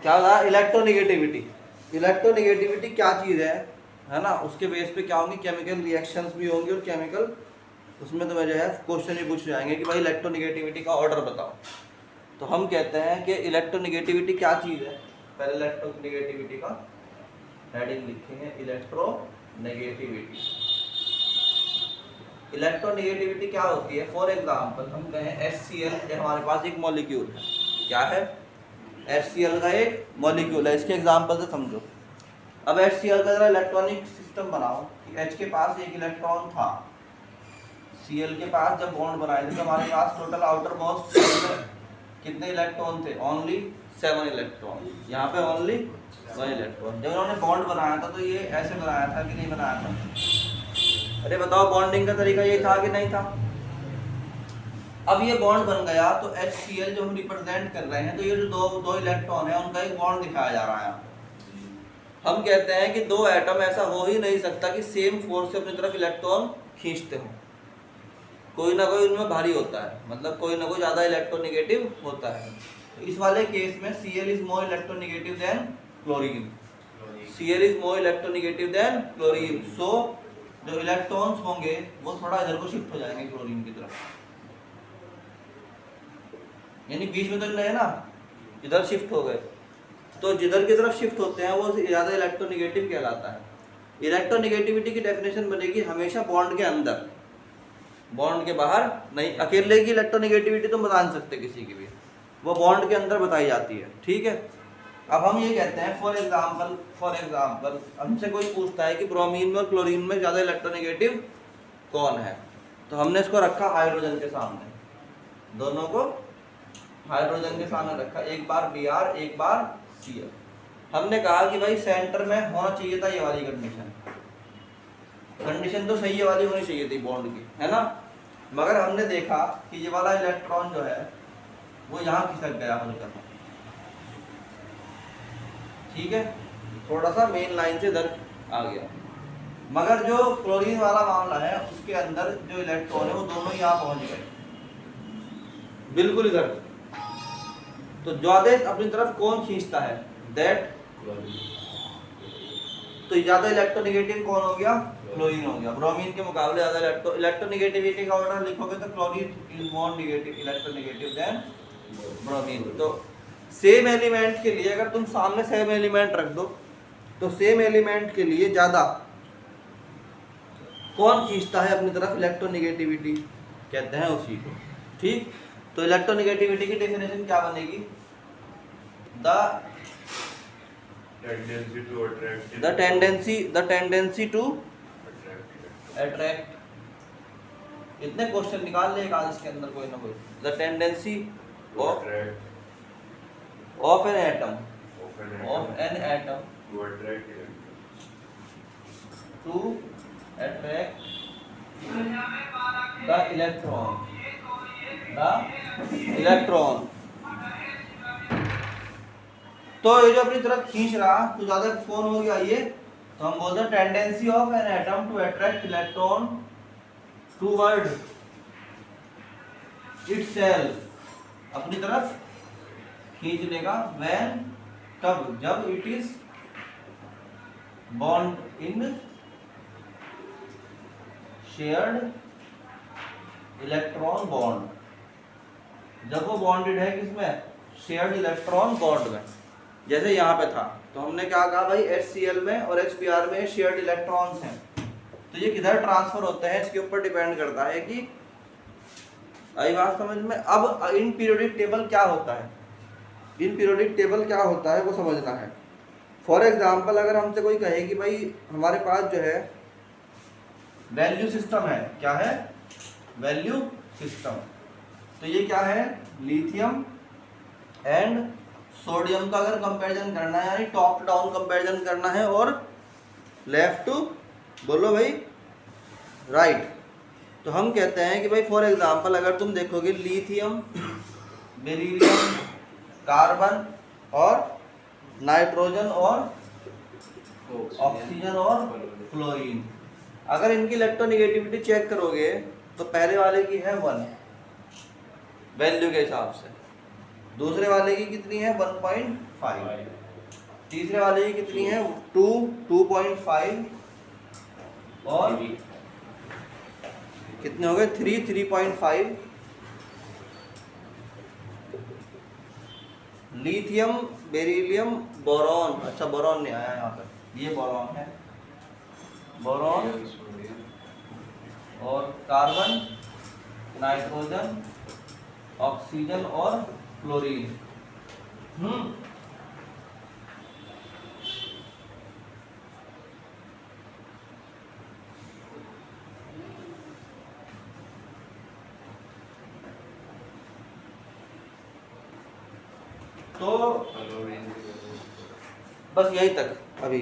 क्या था, electronegativity. Electronegativity क्या चीज़ है ना, उसके बेस पे क्या होंगे, केमिकल रिएक्शंस भी होंगे और केमिकल उसमें तुम्हें जो है क्वेश्चन भी पूछ जाएंगे कि भाई इलेक्ट्रोनिगेटिविटी का ऑर्डर बताओ। तो हम कहते हैं कि इलेक्ट्रोनिगेटिविटी क्या चीज़ है। पहले इलेक्ट्रोनिगेटिविटी का हेडिंग लिखेंगे, इलेक्ट्रोनेगेटिविटी। इलेक्ट्रोनेगेटिविटी क्या होती है, फॉर एग्जांपल हम कहें HCl हमारे पास एक मॉलिक्यूल है। क्या है, HCl का एक मॉलिक्यूल है। इसके एग्जांपल से समझो। अब HCl का जरा इलेक्ट्रॉनिक सिस्टम बनाओ कि H के पास एक इलेक्ट्रॉन था, Cl के पास जब बॉन्ड बनाए थे तो हमारे पास टोटल आउटर मोस्ट कितने इलेक्ट्रॉन थे, ओनली 7 इलेक्ट्रॉन। यहाँ पे ओनली 1 इलेक्ट्रॉन। जब उन्होंने बॉन्ड बनाया था तो ये ऐसे बनाया था कि नहीं बनाया था, अरे बताओ, बॉन्डिंग का तरीका ये था कि नहीं था। अब ये बॉन्ड बन गया तो HCl जो हम रिप्रेजेंट कर रहे हैं, तो ये जो दो इलेक्ट्रॉन है उनका एक बॉन्ड दिखाया जा रहा है। हम कहते हैं कि दो एटम ऐसा हो ही नहीं सकता कि सेम फोर्स से अपनी तरफ इलेक्ट्रॉन खींचते हो, कोई ना कोई उनमें भारी होता है, मतलब कोई ना कोई ज़्यादा इलेक्ट्रोनेगेटिव होता है। तो इस वाले केस में Cl is more electronegative than chlorine. Cl is more electronegative than chlorine. So जो इलेक्ट्रॉन्स होंगे वो थोड़ा इधर को शिफ्ट हो जाएंगे क्लोरीन की तरफ, यानी बीच में तो नहीं है ना, इधर शिफ्ट हो गए। तो जिधर की तरफ शिफ्ट होते हैं वो ज़्यादा इलेक्ट्रोनेगेटिव कहलाता है। इलेक्ट्रोनेगेटिविटी की डेफिनेशन बनेगी हमेशा बॉन्ड के अंदर, बॉन्ड के बाहर नहीं। अकेले की इलेक्ट्रोनेगेटिविटी तो बता नहीं सकते किसी की भी, वो बॉन्ड के अंदर बताई जाती है, ठीक है। अब हम ये कहते हैं फॉर एग्जांपल हमसे कोई पूछता है कि ब्रोमीन में और क्लोरीन में ज़्यादा इलेक्ट्रोनेगेटिव कौन है, तो हमने इसको रखा हाइड्रोजन के सामने, दोनों को हाइड्रोजन के सामने रखा, एक बार Br एक बार Cl। हमने कहा कि भाई सेंटर में होना चाहिए था ये वाली कंडीशन तो सही ये वाली होनी चाहिए थी बॉन्ड की, है ना। मगर हमने देखा कि ये वाला इलेक्ट्रॉन जो है वो यहाँ खिसक गया हल्का, ठीक है, थोड़ा सा मेन लाइन से इधर आ गया। मगर जो क्लोरीन वाला मामला है उसके अंदर जो इलेक्ट्रॉन है वो दोनों यहाँ पहुंच गए, बिल्कुल इधर। तो ज्यादा अपनी तरफ कौन खींचता है, दैट क्लोरीन। तो ज्यादा इलेक्ट्रोनेगेटिव कौन हो गया, क्लोरीन हो गया। ब्रोमीन के मुकाबले ज्यादा इलेक्ट्रोनेगेटिविटी का ऑर्डर लिखोगे तो chlorine is more negative electronegative than bromine. तो सेम एलिमेंट के लिए अगर तुम सामने सेम एलिमेंट रख दो तो सेम एलिमेंट के लिए ज्यादा कौन खींचता है अपनी तरफ इलेक्ट्रोनेगेटिविटी, कहते हैं उसी को, ठीक। तो इलेक्ट्रोनेगेटिविटी की डेफिनेशन क्या बनेगी, द tendency to attract। इतने क्वेश्चन निकाल ले एक आज इसके अंदर कोई ना कोई। The tendency of an atom to attract the electron. तो ये जो अपनी तरफ खींच रहा तो ज्यादा कौन हो गया ये, तो हम बोलते हैं tendency of an atom to attract electron toward itself, अपनी तरफ खींचने का, व्हेन तब जब it is bond in shared electron bond, जब वो बॉन्डेड है किसमें, शेयर्ड इलेक्ट्रॉन बॉन्ड में। जैसे यहाँ पे था तो हमने क्या कहा भाई HCl में और HBr में शेयर्ड इलेक्ट्रॉन्स हैं, तो ये किधर ट्रांसफर होते हैं इसके ऊपर डिपेंड करता है कि आई बात समझ में। अब इन पीरियोडिक टेबल क्या होता है, इन पीरियोडिक टेबल क्या होता है वो समझना है। फॉर एग्जांपल अगर हमसे कोई कहे कि भाई हमारे पास जो है वैल्यू सिस्टम है, क्या है, वैल्यू सिस्टम, तो ये क्या है, लिथियम एंड सोडियम का अगर कंपैरिजन करना है, यानी टॉप टू डाउन कंपैरिजन करना है और लेफ्ट टू बोलो भाई राइट, तो हम कहते हैं कि भाई फॉर एग्जांपल अगर तुम देखोगे लिथियम, बेरिलियम, कार्बन और नाइट्रोजन और ऑक्सीजन और फ्लोरीन, अगर इनकी इलेक्ट्रोनेगेटिविटी चेक करोगे तो पहले वाले की है 1 वैल्यू के हिसाब से, दूसरे वाले की कितनी है 1.5, तीसरे वाले की कितनी है 2.5 और कितने हो गए 3.5। लिथियम, बेरिलियम, बोरॉन, अच्छा बोरॉन नहीं आया यहाँ पर, ये बोरॉन है, बोरॉन और कार्बन, नाइट्रोजन, ऑक्सीजन और क्लोरीन। तो बस यही तक अभी,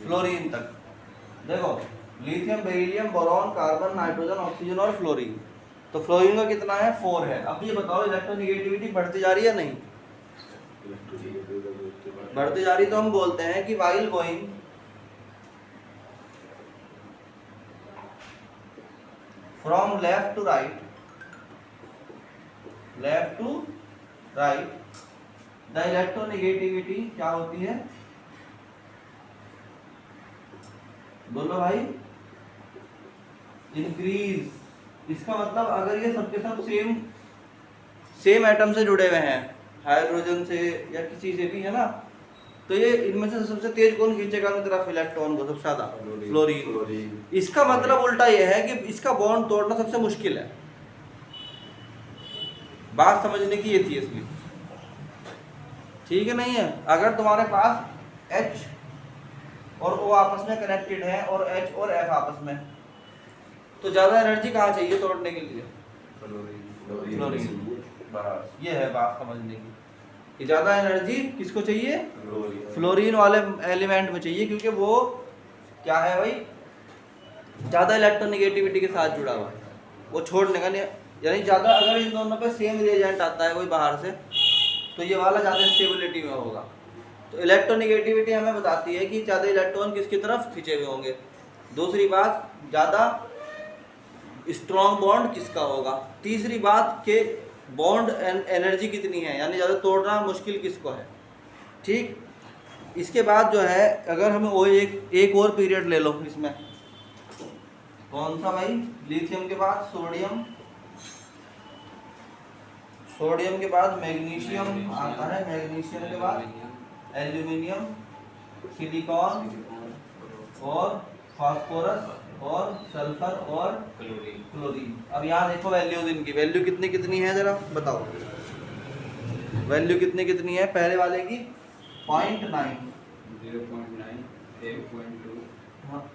फ्लोरीन तक। देखो lithium, beryllium, boron, carbon, nitrogen, oxygen और फ्लोरीन। तो फ्लोरीन का कितना है 4 है। अब ये बताओ इलेक्ट्रोनेगेटिविटी बढ़ती जा रही है नहीं? बढ़ती जा रही। तो हम बोलते हैं कि while going from left to right, left to right, the electronegativity क्या होती है? बोलो भाई, इंक्रीज। इसका मतलब अगर ये सबके सब सेम एटम से जुड़े हुए हैं, हाइड्रोजन से या किसी से भी है ना, तो ये इनमें से सबसे तेज कौन खींचेगा अपनी तरफ इलेक्ट्रॉन को? सबसे ज्यादा फ्लोरीन। इसका मतलब उल्टा ये है कि इसका बॉन्ड तोड़ना सबसे मुश्किल है। बात समझने की ये थी इसकी, ठीक है नहीं है? अगर तुम्हारे पास H और O आपस में कनेक्टेड है और H और F आपस में, तो ज्यादा एनर्जी कहाँ चाहिए तोड़ने के लिए? फ्लोरीन। बस ये है बात समझने की कि ज्यादा एनर्जी किसको चाहिए? फ्लोरीन वाले एलिमेंट में चाहिए, क्योंकि वो क्या है भाई, ज्यादा इलेक्ट्रोनेगेटिविटी के साथ जुड़ा हुआ है, वो छोड़ने का नहीं। यानी ज्यादा अगर इन दोनों पे सेम रिएजेंट आता है कोई बाहर से, तो ये वाला ज्यादा स्टेबिलिटी में होगा। तो इलेक्ट्रोनेगेटिविटी हमें बताती है कि ज्यादा इलेक्ट्रॉन किसकी तरफ खींचे हुए होंगे। दूसरी बात, ज्यादा स्ट्रॉन्ग बॉन्ड किसका होगा। तीसरी बात के बॉन्ड एनर्जी कितनी है, यानी ज़्यादा तोड़ना मुश्किल किसको है। ठीक, इसके बाद जो है अगर हमें वो एक और पीरियड ले लो इसमें, कौन सा भाई? लिथियम के बाद सोडियम, सोडियम के बाद मैग्नीशियम आता है, मैग्नीशियम के बाद एल्यूमिनियम, सिलिकॉन और फास्फोरस और सल्फर और क्लोरीन। अब यहाँ देखो वैल्यूज इनकी, वैल्यू कितनी कितनी है जरा बताओ, वैल्यू कितनी कितनी है? पहले वाले की 0.9, 0.9, 8.2,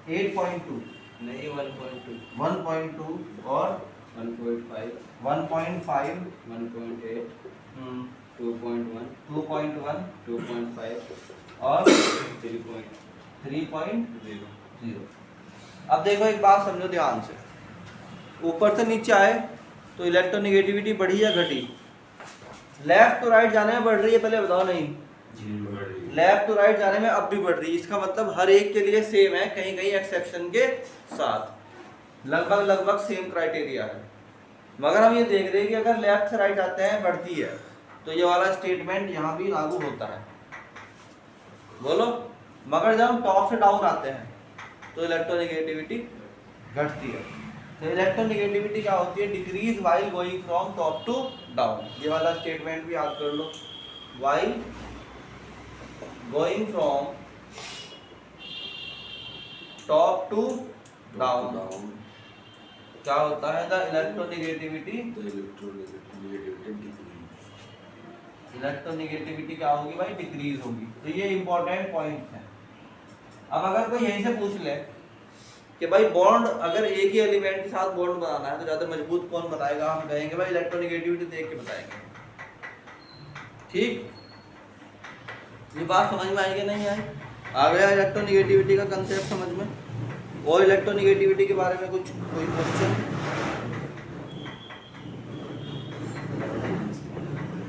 8.2 नहीं 1.2, 1.2 और 1.5, 1.5, 1.8, 2.1, 2.1 2.5 और 3.0। 3.0। अब देखो एक बात समझो ध्यान से, ऊपर से नीचे आए तो इलेक्ट्रोनेगेटिविटी बढ़ी या घटी? लेफ्ट टू राइट जाने में बढ़ रही है, पहले बताओ नहीं? लेफ्ट टू राइट जाने में अब भी बढ़ रही है। इसका मतलब हर एक के लिए सेम है, कहीं कहीं एक्सेप्शन के साथ लगभग लगभग सेम क्राइटेरिया है। मगर हम ये देख रहे हैं कि अगर लेफ्ट से राइट जाते हैं बढ़ती है, तो ये वाला स्टेटमेंट यहाँ भी लागू होता है। बोलो, मगर जब हम टॉप से डाउन आते हैं तो इलेक्ट्रोनेगेटिविटी घटती है। तो इलेक्ट्रोनेगेटिविटी क्या होती है? Decrease while going from top to down. ये वाला स्टेटमेंट भी याद कर लो, while going from top to down क्या होता है? द इलेक्ट्रोनेगेटिविटी क्या होगी भाई? डिक्रीज होगी। तो ये इंपॉर्टेंट पॉइंट है। अब अगर कोई यहीं से पूछ ले कि भाई बॉन्ड अगर एक ही एलिमेंट के साथ बॉन्ड बनाना है तो ज़्यादा मजबूत कौन बनाएगा, हम कहेंगे भाई इलेक्ट्रोनेगेटिविटी देख के बताएंगे। ठीक, ये बात समझ में आई कि नहीं आई? आ गया इलेक्ट्रोनेगेटिविटी का कंसेप्ट समझ में? और इलेक्ट्रोनेगेटिविटी के बारे में कुछ कोई क्वेश्चन?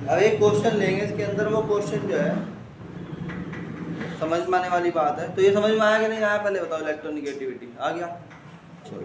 अब एक क्वेश्चन लेंगे, इसके अंदर वो क्वेश्चन जो है समझ में आने वाली बात है। तो ये समझ में आया कि नहीं आया पहले बताओ? इलेक्ट्रोनेगेटिविटी आ गया? चलो।